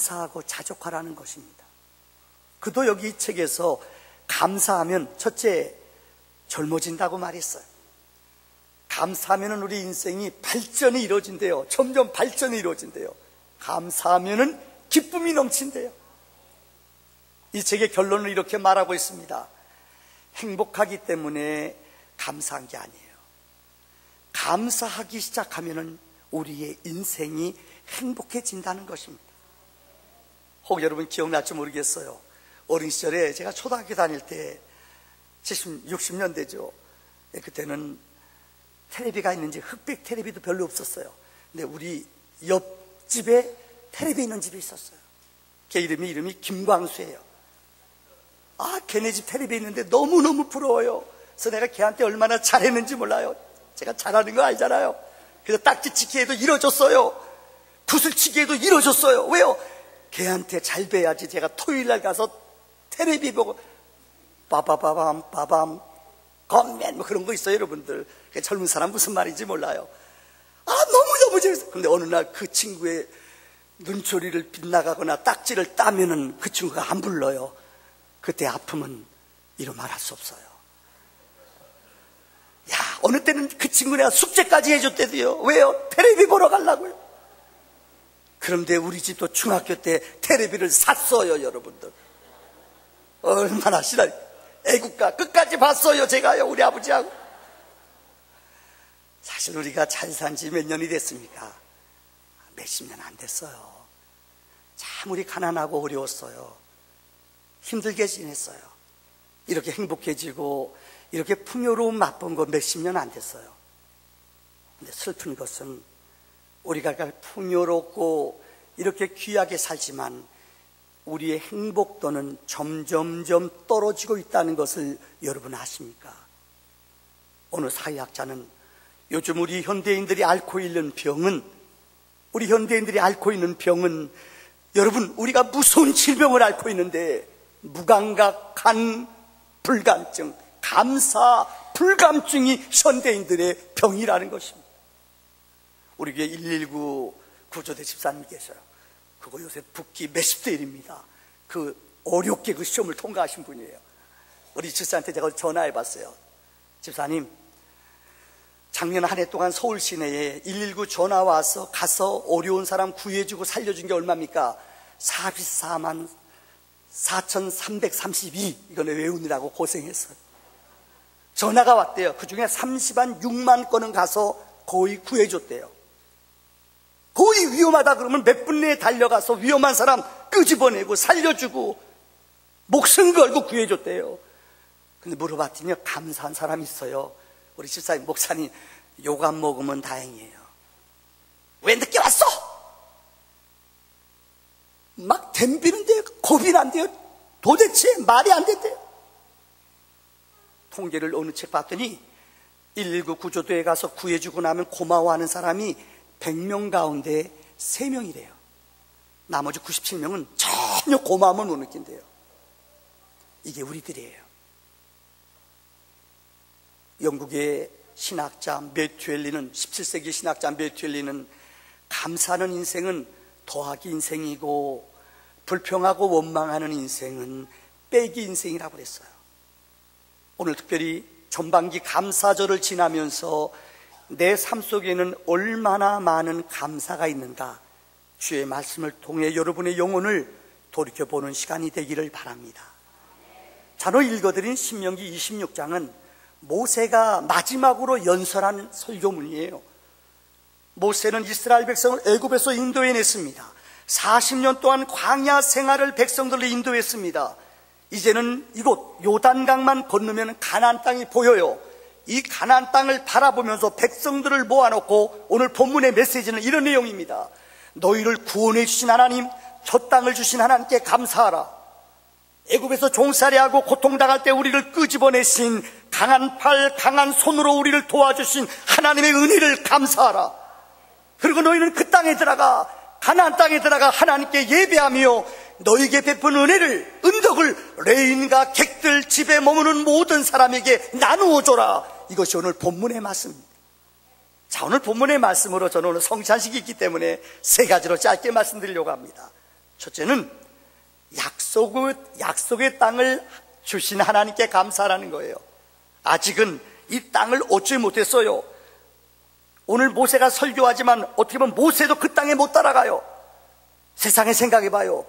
감사하고 자족하라는 것입니다. 그도 여기 이 책에서 감사하면 첫째 젊어진다고 말했어요. 감사하면 우리 인생이 발전이 이루어진대요. 점점 발전이 이루어진대요. 감사하면 기쁨이 넘친대요. 이 책의 결론을 이렇게 말하고 있습니다. 행복하기 때문에 감사한 게 아니에요. 감사하기 시작하면 우리의 인생이 행복해진다는 것입니다. 혹 여러분 기억날지 모르겠어요. 어린 시절에 제가 초등학교 다닐 때 60년대죠. 그때는 텔레비가 있는지 흑백 텔레비도 별로 없었어요. 근데 우리 옆집에 텔레비 있는 집이 있었어요. 걔 이름이 김광수예요. 걔네 집 텔레비 있는데 너무너무 부러워요. 그래서 내가 걔한테 얼마나 잘했는지 몰라요. 제가 잘하는 거 알잖아요. 그래서 딱지치기에도 이뤄줬어요. 구슬치기에도 이뤄줬어요. 왜요? 걔한테 잘 배야지. 제가 토요일날 가서 텔레비 보고 빠바바밤 빠밤 건맨 뭐 그런 거 있어요, 여러분들. 젊은 사람 무슨 말인지 몰라요. 너무너무 재밌어요. 근데 어느 날 그 친구의 눈초리를 빗나가거나 딱지를 따면은 그 친구가 안 불러요. 그때 아픔은 이루 말할 수 없어요. 어느 때는 그 친구 내가 숙제까지 해줬대도요. 왜요? 텔레비 보러 가려고요. 그런데 우리 집도 중학교 때 텔레비를 샀어요, 여러분들. 얼마나 싫어요. 애국가 끝까지 봤어요, 제가요, 우리 아버지하고. 사실 우리가 잘 산 지 몇 년이 됐습니까? 몇십 년 안 됐어요. 참 우리 가난하고 어려웠어요. 힘들게 지냈어요. 이렇게 행복해지고 이렇게 풍요로움 맛본 거 몇십 년 안 됐어요. 근데 슬픈 것은 우리가 풍요롭고 이렇게 귀하게 살지만 우리의 행복도는 점점점 떨어지고 있다는 것을 여러분 아십니까? 어느 사회학자는 요즘 우리 현대인들이 앓고 있는 병은 여러분 우리가 무서운 질병을 앓고 있는데 무감각, 간, 불감증, 감사, 불감증이 현대인들의 병이라는 것입니다. 우리 교회 119 구조대 집사님이 계셔요. 그거 요새 붓기 몇십 대 1입니다. 그 어렵게 그 시험을 통과하신 분이에요. 우리 집사한테 제가 전화해봤어요. 집사님, 작년 한 해 동안 서울 시내에 119 전화 와서 가서 어려운 사람 구해주고 살려준 게 얼마입니까? 44만 4,332. 이거는 외우느라고 고생했어요. 전화가 왔대요. 그 중에 30만 6만 건은 가서 거의 구해줬대요. 거의 위험하다 그러면 몇 분 내에 달려가서 위험한 사람 끄집어내고 살려주고 목숨 걸고 구해줬대요. 근데 물어봤더니 감사한 사람이 있어요. 우리 집사님, 목사님, 욕 안 먹으면 다행이에요. 왜 늦게 왔어? 막 덤비는데 겁이 난대요. 도대체 말이 안 된대요. 통계를 어느 책 봤더니 119 구조대에 가서 구해주고 나면 고마워하는 사람이 100명 가운데 3명이래요. 나머지 97명은 전혀 고마움을 못 느낀대요. 이게 우리들이에요. 영국의 신학자 매튜엘리는, 17세기 신학자 매튜엘리는 감사하는 인생은 더하기 인생이고 불평하고 원망하는 인생은 빼기 인생이라고 그랬어요. 오늘 특별히 전반기 감사절을 지나면서 내 삶 속에는 얼마나 많은 감사가 있는가, 주의 말씀을 통해 여러분의 영혼을 돌이켜보는 시간이 되기를 바랍니다. 자, 오늘 읽어드린 신명기 26장은 모세가 마지막으로 연설한 설교문이에요. 모세는 이스라엘 백성을 애굽에서 인도해냈습니다. 40년 동안 광야 생활을 백성들을 인도했습니다. 이제는 이곳 요단강만 건너면 가나안 땅이 보여요. 이 가나안 땅을 바라보면서 백성들을 모아놓고 오늘 본문의 메시지는 이런 내용입니다. 너희를 구원해 주신 하나님, 저 땅을 주신 하나님께 감사하라. 애굽에서 종살이하고 고통당할 때 우리를 끄집어내신 강한 팔, 강한 손으로 우리를 도와주신 하나님의 은혜를 감사하라. 그리고 너희는 그 땅에 들어가, 가나안 땅에 들어가 하나님께 예배하며 너희에게 베푼 은혜를, 은덕을 레인과 객들, 집에 머무는 모든 사람에게 나누어 줘라. 이것이 오늘 본문의 말씀입니다. 자, 오늘 본문의 말씀으로 저는 오늘 성찬식이 있기 때문에 3가지로 짧게 말씀드리려고 합니다. 첫째는 약속의 땅을 주신 하나님께 감사하라는 거예요. 아직은 이 땅을 얻지 못했어요. 오늘 모세가 설교하지만 어떻게 보면 모세도 그 땅에 못 따라가요. 세상에 생각해봐요.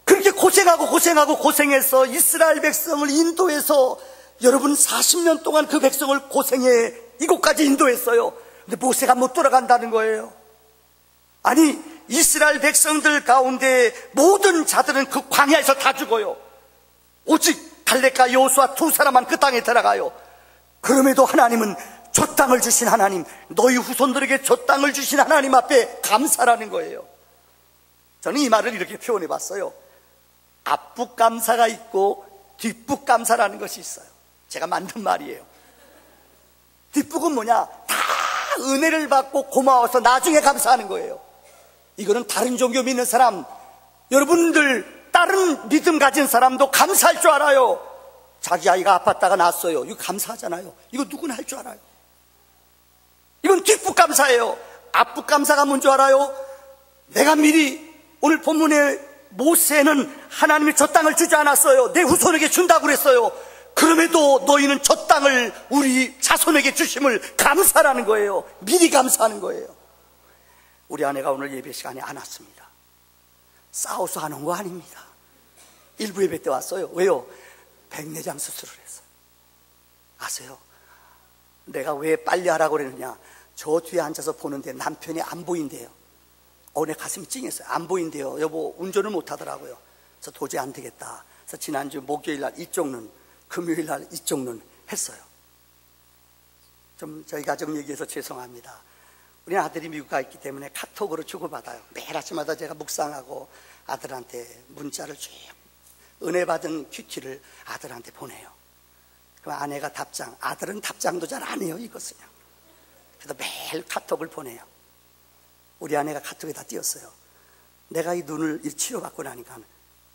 그렇게 고생해서 이스라엘 백성을 인도해서 여러분 40년 동안 그 백성을 고생해 이곳까지 인도했어요. 근데 모세가 못 돌아간다는 거예요. 아니, 이스라엘 백성들 가운데 모든 자들은 그 광야에서 다 죽어요. 오직 갈렙과 여호수아 두 사람만 그 땅에 들어가요. 그럼에도 하나님은 저 땅을 주신 하나님, 너희 후손들에게 저 땅을 주신 하나님 앞에 감사라는 거예요. 저는 이 말을 이렇게 표현해 봤어요. 앞북 감사가 있고 뒷북 감사라는 것이 있어요. 제가 만든 말이에요. 뒷북은 뭐냐? 다 은혜를 받고 고마워서 나중에 감사하는 거예요. 이거는 다른 종교 믿는 사람, 여러분들 다른 믿음 가진 사람도 감사할 줄 알아요. 자기 아이가 아팠다가 낳았어요. 이거 감사하잖아요. 이거 누구나 할 줄 알아요. 이건 뒷북 감사예요. 앞북 감사가 뭔 줄 알아요? 내가 미리 오늘 본문에 모세는 하나님이 저 땅을 주지 않았어요. 내 후손에게 준다고 그랬어요. 그럼에도 너희는 저 땅을 우리 자손에게 주심을 감사라는 거예요. 미리 감사하는 거예요. 우리 아내가 오늘 예배 시간에 안 왔습니다. 싸워서 안 온 거 아닙니다. 일부 예배 때 왔어요. 왜요? 백내장 수술을 했어요. 아세요? 내가 왜 빨리 하라고 그랬느냐? 저 뒤에 앉아서 보는데 남편이 안 보인대요. 내 가슴이 찡했어요. 안 보인대요. 여보, 운전을 못 하더라고요. 그래서 도저히 안 되겠다. 그래서 지난주 목요일 날 이쪽 눈, 금요일 날 이쪽 눈 했어요. 좀 저희 가정 얘기해서 죄송합니다. 우리 아들이 미국 가 있기 때문에 카톡으로 주고받아요. 매일 아침마다 제가 묵상하고 아들한테 문자를 쭉 은혜 받은 큐티를 아들한테 보내요. 그럼 아내가 답장, 아들은 답장도 잘 안 해요, 이것은요. 그래서 매일 카톡을 보내요. 우리 아내가 카톡에다 띄웠어요. 내가 이 눈을 치료받고 나니까,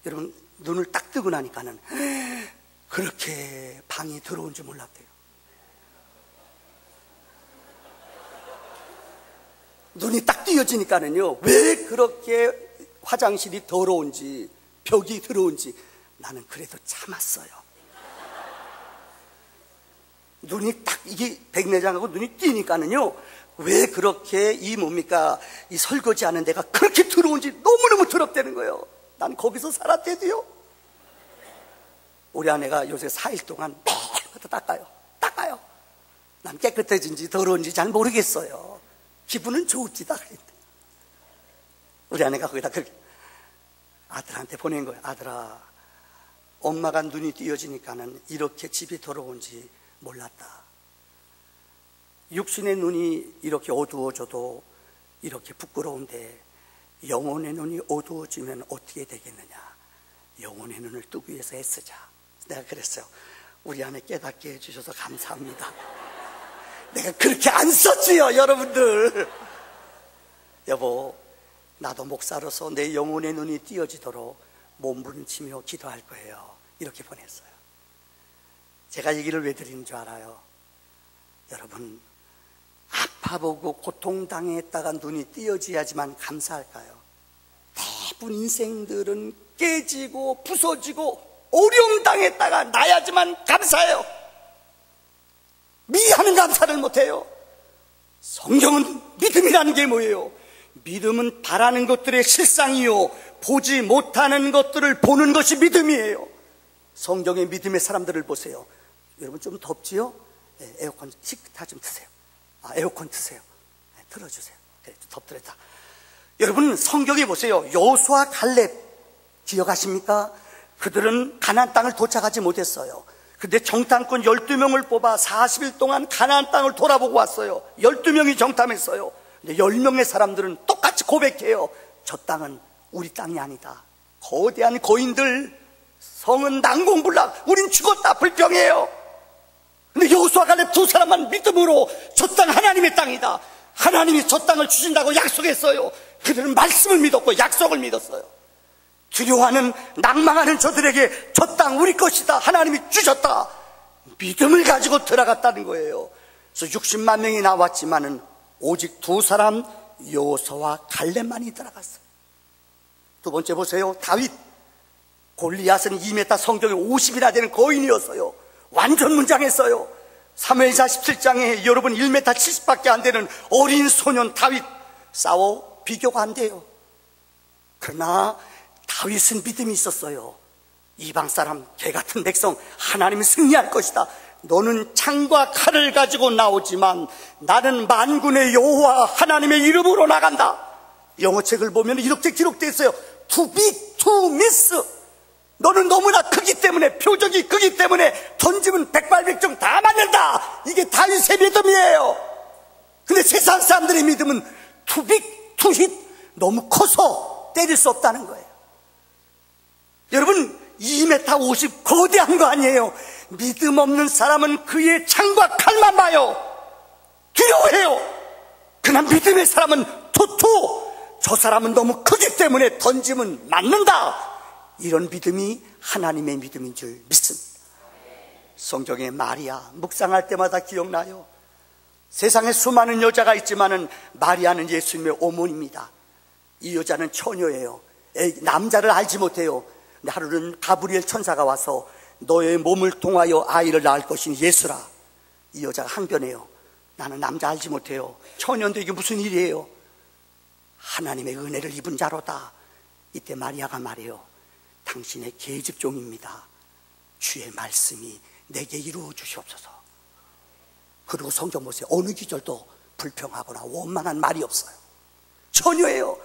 여러분, 눈을 딱 뜨고 나니까는 그렇게 방이 더러운 줄 몰랐대요. 눈이 딱 띄어지니까는요, 왜 그렇게 화장실이 더러운지, 벽이 더러운지 나는 그래도 참았어요. 눈이 딱, 이게 백내장하고 눈이 띄니까는요, 왜 그렇게 이 설거지하는 데가 그렇게 더러운지 너무너무 더럽다는 거예요. 난 거기서 살았대도요. 우리 아내가 요새 4일 동안 매일부터 닦아요. 난 깨끗해진지 더러운지 잘 모르겠어요. 기분은 좋을지다. 우리 아내가 거기다 그렇게 아들한테 보낸 거예요. 아들아, 엄마가 눈이 띄어지니까는 이렇게 집이 더러운지 몰랐다. 육신의 눈이 이렇게 어두워져도 이렇게 부끄러운데 영혼의 눈이 어두워지면 어떻게 되겠느냐? 영혼의 눈을 뜨기 위해서 애쓰자. 내가 그랬어요. 우리 아내 깨닫게 해주셔서 감사합니다. 내가 그렇게 안 썼지요, 여러분들. 여보, 나도 목사로서 내 영혼의 눈이 띄어지도록 몸부림치며 기도할 거예요. 이렇게 보냈어요. 제가 얘기를 왜 드리는 줄 알아요? 여러분, 아파보고 고통당했다가 눈이 띄어져야지만 감사할까요? 대부분 인생들은 깨지고 부서지고 어려움 당했다가 나야지만 감사해요. 미안한 감사를 못해요. 성경은 믿음이라는 게 뭐예요? 믿음은 바라는 것들의 실상이요, 보지 못하는 것들을 보는 것이 믿음이에요. 성경의 믿음의 사람들을 보세요. 여러분 좀 덥지요? 네, 에어컨 식타 좀 트세요. 에어컨 트세요. 네, 틀어주세요. 그래, 덥더랬다. 여러분 성경에 보세요. 여호수아 갈렙 기억하십니까? 그들은 가나안 땅을 도착하지 못했어요. 근데 정탐꾼 12명을 뽑아 40일 동안 가나안 땅을 돌아보고 왔어요. 12명이 정탐했어요. 근데 10명의 사람들은 똑같이 고백해요. 저 땅은 우리 땅이 아니다. 거대한 거인들, 성은 난공불락, 우린 죽었다, 불평해요. 근데 여호수아 갈렙 두 사람만 믿음으로 저 땅 하나님의 땅이다, 하나님이 저 땅을 주신다고 약속했어요. 그들은 말씀을 믿었고 약속을 믿었어요. 두려워하는, 낭망하는 저들에게 저 땅 우리 것이다, 하나님이 주셨다, 믿음을 가지고 들어갔다는 거예요. 그래서 60만 명이 나왔지만은 오직 두 사람, 여호수아와 갈렙만이 들어갔어요. 두 번째 보세요. 다윗. 골리앗은 2m 성경에 50이나 되는 거인이었어요. 완전 문장했어요. 사무엘상 17장에 여러분 1m 70밖에 안 되는 어린 소년 다윗 싸워 비교가 안 돼요. 그러나 다윗은 믿음이 있었어요. 이방 사람, 개 같은 백성, 하나님은 승리할 것이다. 너는 창과 칼을 가지고 나오지만 나는 만군의 여호와 하나님의 이름으로 나간다. 영어책을 보면 이렇게 기록되어 있어요. Too big to miss. 너는 너무나 크기 때문에, 표적이 크기 때문에 던지면 백발백중 다 맞는다. 이게 다윗의 믿음이에요. 근데 세상 사람들의 믿음은 too big to hit. 너무 커서 때릴 수 없다는 거예요. 여러분 2m 50 거대한 거 아니에요. 믿음 없는 사람은 그의 창과 칼만 봐요. 두려워해요. 그러나 믿음의 사람은 투투. 저 사람은 너무 크기 때문에 던지면 맞는다. 이런 믿음이 하나님의 믿음인 줄 믿습니다. 성경의 마리아 묵상할 때마다 기억나요. 세상에 수많은 여자가 있지만은 마리아는 예수님의 어머니입니다. 이 여자는 처녀예요. 남자를 알지 못해요. 근데 하루는 가브리엘 천사가 와서 너의 몸을 통하여 아이를 낳을 것인 예수라. 이 여자가 항변해요. 나는 남자 알지 못해요. 처녀인데 이게 무슨 일이에요? 하나님의 은혜를 입은 자로다. 이때 마리아가 말해요. 당신의 계집종입니다. 주의 말씀이 내게 이루어 주시옵소서. 그리고 성경 보세요. 어느 기절도 불평하거나 원망한 말이 없어요. 처녀예요.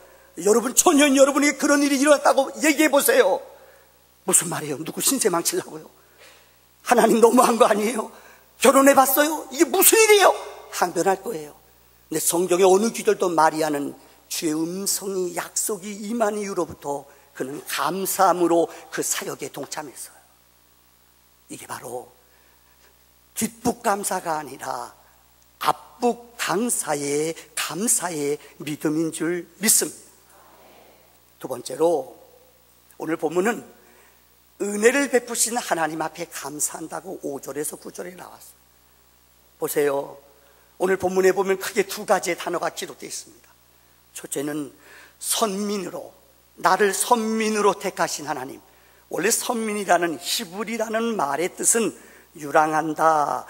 여러분 처녀인 여러분에게 그런 일이 일어났다고 얘기해 보세요. 무슨 말이에요? 누구 신세 망치려고요? 하나님 너무한 거 아니에요? 결혼해 봤어요? 이게 무슨 일이에요? 항변할 거예요. 근데 성경의 어느 기절도 마리아는 주의 음성이 약속이 임한 이후로부터 그는 감사함으로 그 사역에 동참했어요. 이게 바로 뒷북 감사가 아니라 앞북 당사의 감사의 믿음인 줄 믿습니다. 두 번째로 오늘 본문은 은혜를 베푸신 하나님 앞에 감사한다고 5절에서 9절에 나왔어요. 보세요. 오늘 본문에 보면 크게 두 가지의 단어가 기록되어 있습니다. 첫째는 선민으로, 나를 선민으로 택하신 하나님. 원래 선민이라는 히브리라는 말의 뜻은 유랑한다,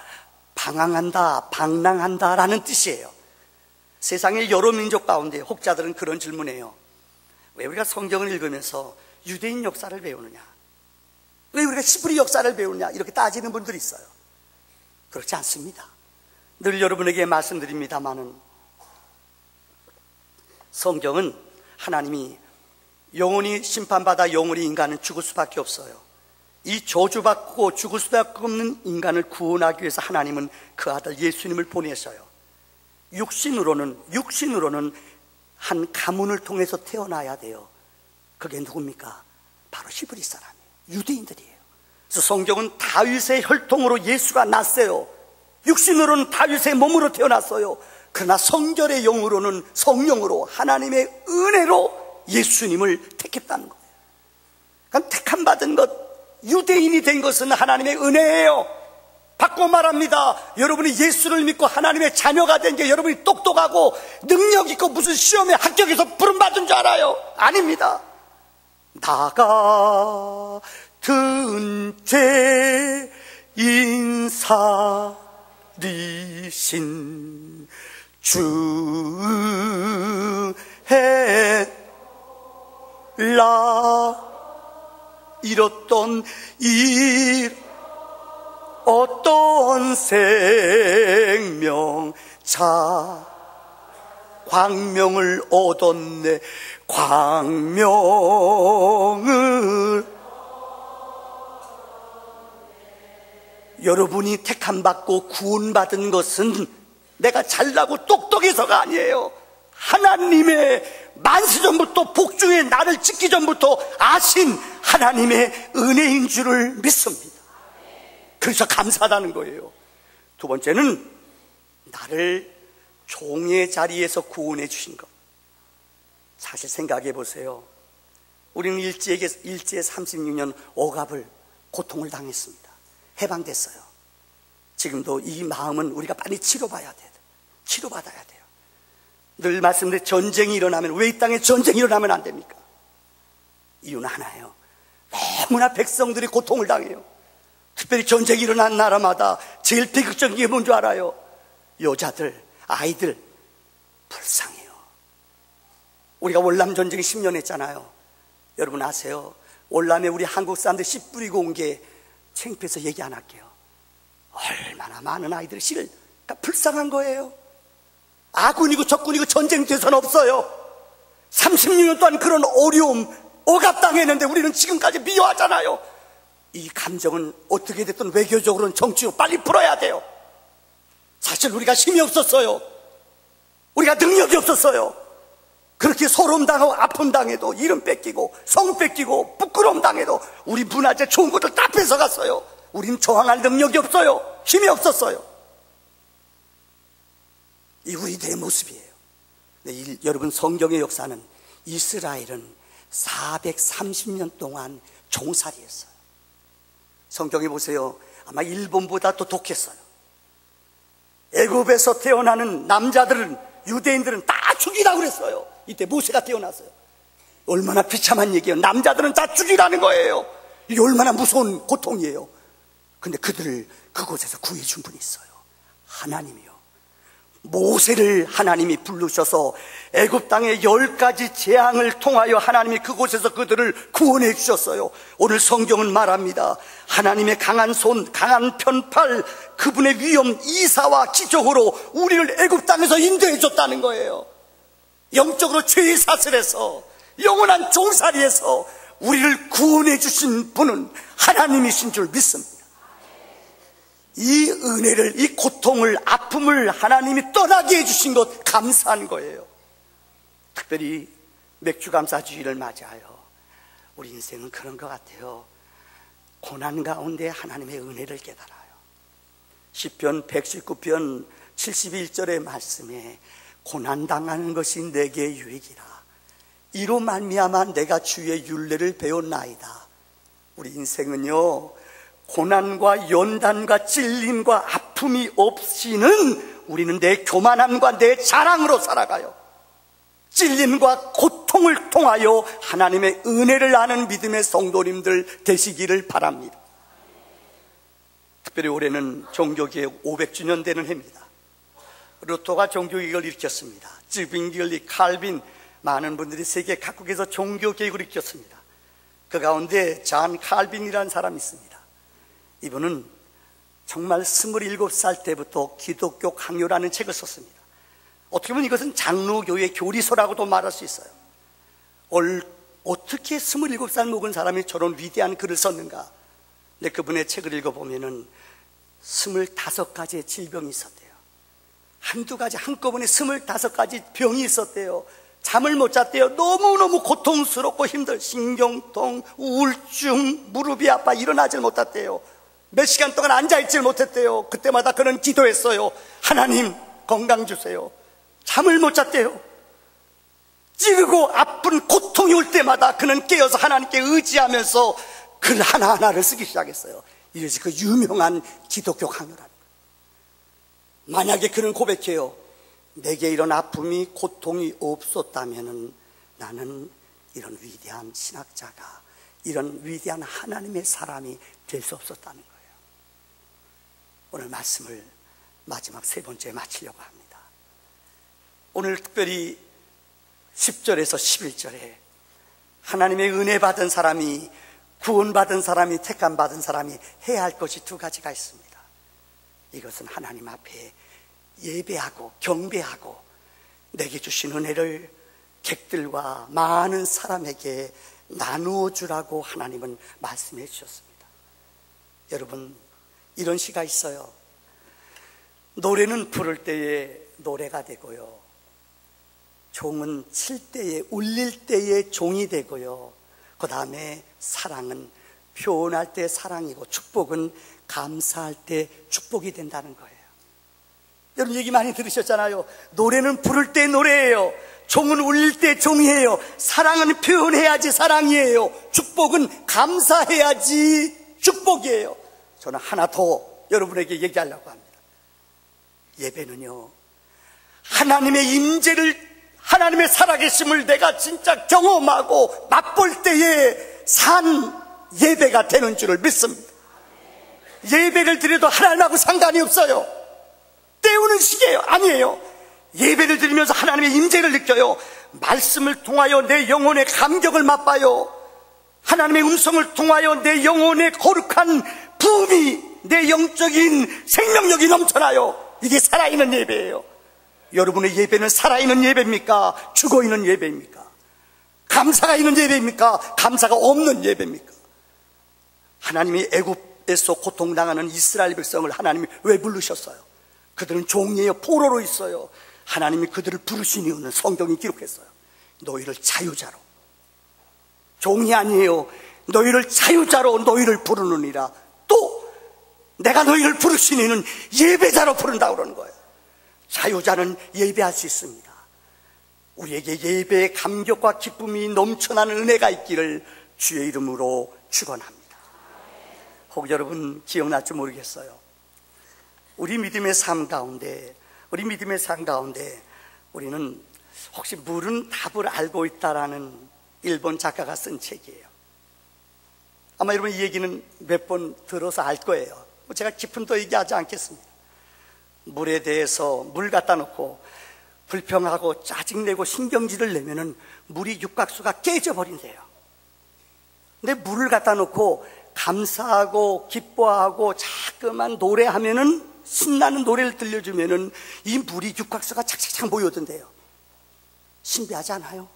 방황한다, 방랑한다 라는 뜻이에요. 세상의 여러 민족 가운데 혹자들은 그런 질문해요. 왜 우리가 성경을 읽으면서 유대인 역사를 배우느냐, 왜 우리가 히브리 역사를 배우느냐 이렇게 따지는 분들이 있어요. 그렇지 않습니다. 늘 여러분에게 말씀드립니다마는 성경은 하나님이 영원히 심판받아 영원히 인간은 죽을 수밖에 없어요. 이 저주받고 죽을 수밖에 없는 인간을 구원하기 위해서 하나님은 그 아들 예수님을 보내셔요. 육신으로는 한 가문을 통해서 태어나야 돼요. 그게 누굽니까? 바로 히브리 사람이에요. 유대인들이에요. 그래서 성경은 다윗의 혈통으로 예수가 났어요. 육신으로는 다윗의 몸으로 태어났어요. 그러나 성결의 영으로는 성령으로 하나님의 은혜로 예수님을 택했다는 거예요. 그러니까 택함 받은 것, 유대인이 된 것은 하나님의 은혜예요. 바꿔 말합니다. 여러분이 예수를 믿고 하나님의 자녀가 된 게 여러분이 똑똑하고 능력 있고 무슨 시험에 합격해서 부름받은 줄 알아요? 아닙니다. 나 같은 죄인 살리신 주의 잃었던 일 어떤 생명 광명을 얻었네. 광명을 여러분이 택함받고 구원받은 것은 내가 잘나고 똑똑해서가 아니에요. 하나님의 만세전부터 복중에 나를 찍기 전부터 아신 하나님의 은혜인 줄을 믿습니다. 그래서 감사하다는 거예요. 두 번째는 나를 종의 자리에서 구원해 주신 것. 사실 생각해 보세요. 우리는 일제에 36년 억압을, 고통을 당했습니다. 해방됐어요. 지금도 이 마음은 우리가 빨리 치료받아야 돼요. 치료받아야 돼요. 늘 말씀드린 전쟁이 일어나면, 왜 이 땅에 전쟁이 일어나면 안 됩니까? 이유는 하나예요. 너무나 백성들이 고통을 당해요. 특별히 전쟁이 일어난 나라마다 제일 비극적인 게 뭔 줄 알아요? 여자들, 아이들 불쌍해요. 우리가 월남전쟁 10년 했잖아요. 여러분 아세요? 월남에 우리 한국 사람들 씨 뿌리고 온 게 창피해서 얘기 안 할게요. 얼마나 많은 아이들이 씨를 불쌍한 거예요. 아군이고 적군이고 전쟁돼서는 없어요. 36년 동안 그런 어려움 억압당했는데 우리는 지금까지 미워하잖아요. 이 감정은 어떻게 됐든 외교적으로는 정치로 빨리 풀어야 돼요. 사실 우리가 힘이 없었어요. 우리가 능력이 없었어요. 그렇게 소름 당하고 아픔 당해도 이름 뺏기고 성 뺏기고 부끄러움 당해도 우리 문화재 좋은 것들 다 뺏어갔어요. 우린 저항할 능력이 없어요. 힘이 없었어요. 이 우리들의 모습이에요. 여러분 성경의 역사는 이스라엘은 430년 동안 종살이했어요. 성경에 보세요. 아마 일본보다 더 독했어요. 애굽에서 태어나는 남자들은 유대인들은 다 죽이라고 그랬어요. 이때 모세가 태어났어요. 얼마나 비참한 얘기예요. 남자들은 다 죽이라는 거예요. 이게 얼마나 무서운 고통이에요. 근데 그들을 그곳에서 구해준 분이 있어요. 하나님이요. 모세를 하나님이 부르셔서 애굽 땅의 10가지 재앙을 통하여 하나님이 그곳에서 그들을 구원해 주셨어요. 오늘 성경은 말합니다. 하나님의 강한 손, 강한 편팔, 그분의 위엄, 이사와 기적으로 우리를 애굽 땅에서 인도해 줬다는 거예요. 영적으로 죄의 사슬에서 영원한 종살이에서 우리를 구원해 주신 분은 하나님이신 줄 믿습니다. 이 은혜를, 이 고통을, 아픔을 하나님이 떠나게 해주신 것 감사한 거예요. 특별히 맥주감사주의를 맞이하여 우리 인생은 그런 것 같아요. 고난 가운데 하나님의 은혜를 깨달아요. 시편 119편 71절의 말씀에 고난당하는 것이 내게 유익이라. 이로 말미암아 내가 주의 율례를 배웠나이다. 우리 인생은요, 고난과 연단과 찔림과 아픔이 없이는 우리는 내 교만함과 내 자랑으로 살아가요. 찔림과 고통을 통하여 하나님의 은혜를 아는 믿음의 성도님들 되시기를 바랍니다. 특별히 올해는 종교개혁 500주년 되는 해입니다. 루터가 종교개혁을 일으켰습니다. 즈빙길리, 칼빈, 많은 분들이 세계 각국에서 종교개혁을 일으켰습니다. 그 가운데 잔 칼빈이라는 사람이 있습니다. 이분은 정말 27살 때부터 기독교 강요라는 책을 썼습니다. 어떻게 보면 이것은 장로교의 교리서라고도 말할 수 있어요. 어떻게 27살 먹은 사람이 저런 위대한 글을 썼는가? 근데 그분의 책을 읽어보면은 25가지의 질병이 있었대요. 한두 가지 한꺼번에 25가지 병이 있었대요. 잠을 못 잤대요. 너무너무 고통스럽고 신경통, 우울증, 무릎이 아파 일어나질 못했대요. 몇 시간 동안 앉아있질 못했대요. 그때마다 그는 기도했어요. 하나님 건강 주세요. 잠을 못 잤대요. 찌르고 아픈 고통이 올 때마다 그는 깨어서 하나님께 의지하면서 글 하나하나를 쓰기 시작했어요. 이것이 그 유명한 기독교 강요라는 거예요. 만약에 그는 고백해요. 내게 이런 아픔이 고통이 없었다면 나는 이런 위대한 신학자가, 이런 위대한 하나님의 사람이 될 수 없었다는 거예요. 오늘 말씀을 마지막 3번째 마치려고 합니다. 오늘 특별히 10절에서 11절에 하나님의 은혜 받은 사람이, 구원받은 사람이, 택함받은 사람이 해야 할 것이 2가지가 있습니다. 이것은 하나님 앞에 예배하고 경배하고 내게 주신 은혜를 객들과 많은 사람에게 나누어 주라고 하나님은 말씀해 주셨습니다. 여러분, 이런 시가 있어요. 노래는 부를 때에 노래가 되고요, 종은 칠 때에, 울릴 때에 종이 되고요, 그 다음에 사랑은 표현할 때 사랑이고 축복은 감사할 때 축복이 된다는 거예요. 여러분 얘기 많이 들으셨잖아요. 노래는 부를 때 노래예요. 종은 울릴 때 종이에요. 사랑은 표현해야지 사랑이에요. 축복은 감사해야지 축복이에요. 저는 하나 더 여러분에게 얘기하려고 합니다. 예배는요, 하나님의 임재를 하나님의 살아계심을 내가 진짜 경험하고 맛볼 때에 산 예배가 되는 줄을 믿습니다. 예배를 드려도 하나님하고 상관이 없어요. 때우는 식이에요. 아니에요. 예배를 드리면서 하나님의 임재를 느껴요. 말씀을 통하여 내 영혼의 감격을 맛봐요. 하나님의 음성을 통하여 내 영혼의 거룩한 부음이, 내 영적인 생명력이 넘쳐나요. 이게 살아있는 예배예요. 여러분의 예배는 살아있는 예배입니까? 죽어있는 예배입니까? 감사가 있는 예배입니까? 감사가 없는 예배입니까? 하나님이 애굽에서 고통당하는 이스라엘 백성을 하나님이 왜 부르셨어요? 그들은 종이에요. 포로로 있어요. 하나님이 그들을 부르신 이유는 성경이 기록했어요. 너희를 자유자로, 종이 아니에요. 너희를 자유자로 너희를 부르느니라. 또 내가 너희를 부르신 이유는 예배자로 부른다고 그러는 거예요. 자유자는 예배할 수 있습니다. 우리에게 예배의 감격과 기쁨이 넘쳐나는 은혜가 있기를 주의 이름으로 축원합니다. 혹 여러분 기억날지 모르겠어요. 우리 믿음의 삶 가운데 우리는 혹시 물은 답을 알고 있다라는 일본 작가가 쓴 책이에요. 아마 여러분 이 얘기는 몇 번 들어서 알 거예요. 제가 깊은 더 얘기하지 않겠습니다. 물에 대해서 물 갖다 놓고 불평하고 짜증내고 신경질을 내면은 물이 육각수가 깨져버린대요. 근데 물을 갖다 놓고 감사하고 기뻐하고 자꾸만 노래하면은, 신나는 노래를 들려주면은 이 물이 육각수가 착착착 모여든대요. 신비하지 않아요?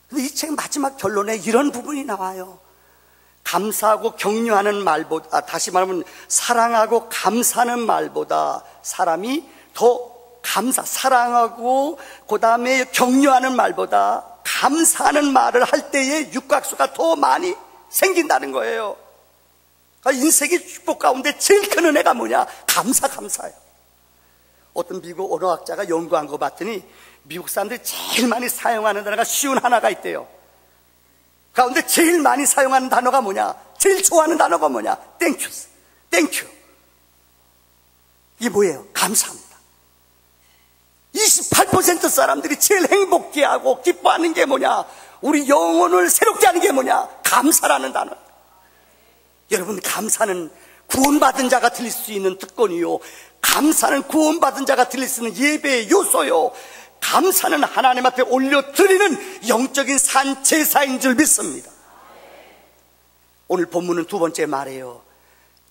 근데 이 책 마지막 결론에 이런 부분이 나와요. 감사하고 격려하는 말보다, 다시 말하면 사랑하고 감사하는 말보다 사람이 더 사랑하고 그 다음에 격려하는 말보다 감사하는 말을 할 때에 육각수가 더 많이 생긴다는 거예요. 그러니까 인생의 축복 가운데 제일 큰 은혜가 뭐냐? 감사예요. 어떤 미국 언어학자가 연구한 거 봤더니 미국 사람들이 제일 많이 사용하는 단어가 쉬운 하나가 있대요. 가운데 제일 많이 사용하는 단어가 뭐냐? 제일 좋아하는 단어가 뭐냐? 땡큐. 이게 뭐예요? 감사합니다. 28% 사람들이 제일 행복해하고 기뻐하는 게 뭐냐? 우리 영혼을 새롭게 하는 게 뭐냐? 감사라는 단어. 여러분, 감사는 구원받은 자가 드릴 수 있는 특권이요, 감사는 구원받은 자가 드릴 수 있는 예배의 요소요, 감사는 하나님 앞에 올려드리는 영적인 산 제사인 줄 믿습니다. 오늘 본문은 두 번째 말이에요.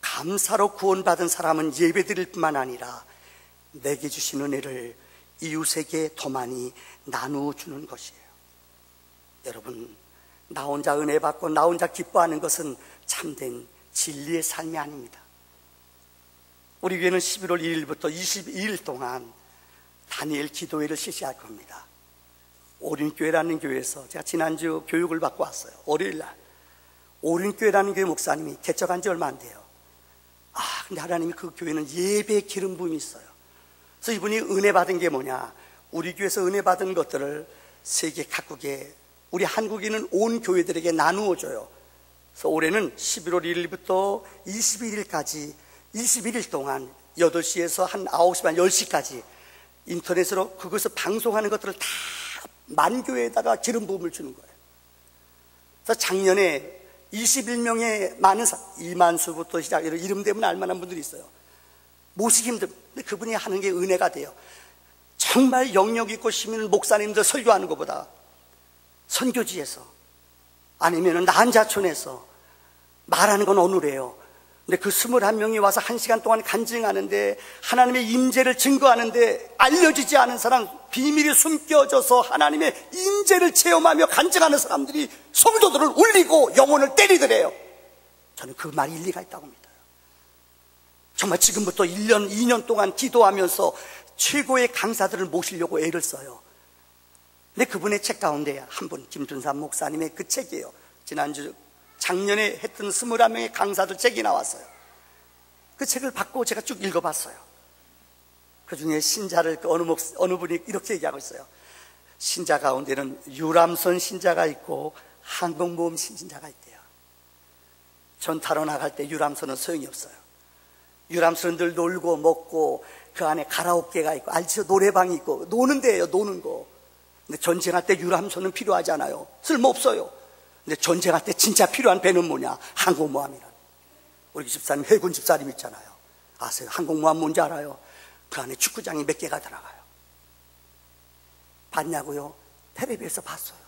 감사로 구원받은 사람은 예배드릴 뿐만 아니라 내게 주신 은혜를 이웃에게 더 많이 나누어주는 것이에요. 여러분, 나 혼자 은혜 받고 나 혼자 기뻐하는 것은 참된 진리의 삶이 아닙니다. 우리 교회는 11월 1일부터 22일 동안 다니엘 기도회를 실시할 겁니다. 오륜교회라는 교회에서 제가 지난주 교육을 받고 왔어요. 월요일날 오륜교회라는 교회 목사님이 개척한 지 얼마 안 돼요. 근데 하나님이 그 교회는 예배의 기름 부음이 있어요. 그래서 이분이 은혜 받은 게 뭐냐? 우리 교회에서 은혜 받은 것들을 세계 각국에, 우리 한국인은 온 교회들에게 나누어 줘요. 그래서 올해는 11월 1일부터 21일까지 21일 동안 8시에서 한 9시 반 10시까지 인터넷으로 그것을 방송하는 것들을 다 만교회에다가 기름 부음을 주는 거예요. 그래서 작년에 21명의 많은 2만수부터 시작, 이름 되면 알만한 분들이 있어요. 모시기 힘든, 근데 그분이 하는 게 은혜가 돼요. 정말 영역 있고 시민 목사님들 설교하는 것보다 선교지에서 아니면 난자촌에서 말하는 건 어눌해요. 근데 그 21명이 와서 1시간 동안 간증하는데, 하나님의 임재를 증거하는데 알려지지 않은 사람, 비밀이 숨겨져서 하나님의 임재를 체험하며 간증하는 사람들이 성도들을 울리고 영혼을 때리더래요. 저는 그 말이 일리가 있다고 믿어요. 정말 지금부터 1년, 2년 동안 기도하면서 최고의 강사들을 모시려고 애를 써요. 근데 그분의 책 가운데 한 분, 김준삼 목사님의 그 책이에요. 작년에 했던 21명의 강사들 책이 나왔어요. 그 책을 받고 제가 쭉 읽어봤어요. 그 중에 신자를 어느 분이 이렇게 얘기하고 있어요. 신자 가운데는 유람선 신자가 있고 항공모험 신자가 있대요. 전타로 나갈 때 유람선은 소용이 없어요. 유람선은 늘 놀고 먹고 그 안에 가라오케가 있고, 알죠? 노래방이 있고 노는 데예요. 노는 거. 근데 전쟁할 때 유람선은 필요하지 않아요. 쓸모없어요. 근데 전쟁할 때 진짜 필요한 배는 뭐냐? 항공모함이라. 우리 집사님, 해군 집사님 있잖아요. 아세요? 항공모함 뭔지 알아요? 그 안에 축구장이 몇 개가 들어가요. 봤냐고요? 텔레비에서 봤어요.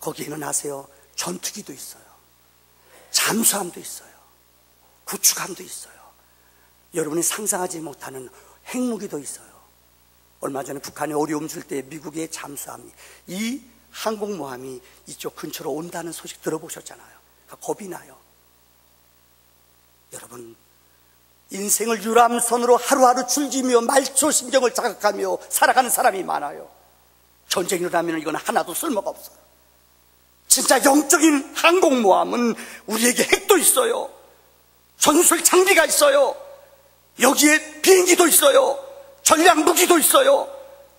거기에는 아세요? 전투기도 있어요. 잠수함도 있어요. 구축함도 있어요. 여러분이 상상하지 못하는 핵무기도 있어요. 얼마 전에 북한에 어려움 줄 때 미국의 잠수함이, 이 항공모함이 이쪽 근처로 온다는 소식 들어보셨잖아요. 그러니까 겁이 나요. 여러분, 인생을 유람선으로 하루하루 즐기며 말초 심정을 자극하며 살아가는 사람이 많아요. 전쟁이 일어나면 이건 하나도 쓸모가 없어요. 진짜 영적인 항공모함은 우리에게 핵도 있어요. 전술 장비가 있어요. 여기에 비행기도 있어요. 전략 무기도 있어요.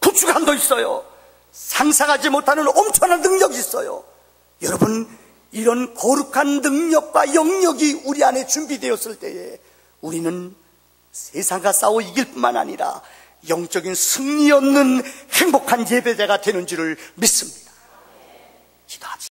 구축함도 있어요. 상상하지 못하는 엄청난 능력이 있어요. 여러분, 이런 거룩한 능력과 영역이 우리 안에 준비되었을 때에 우리는 세상과 싸워 이길 뿐만 아니라 영적인 승리 얻는 행복한 예배자가 되는 줄을 믿습니다. 기도합시다.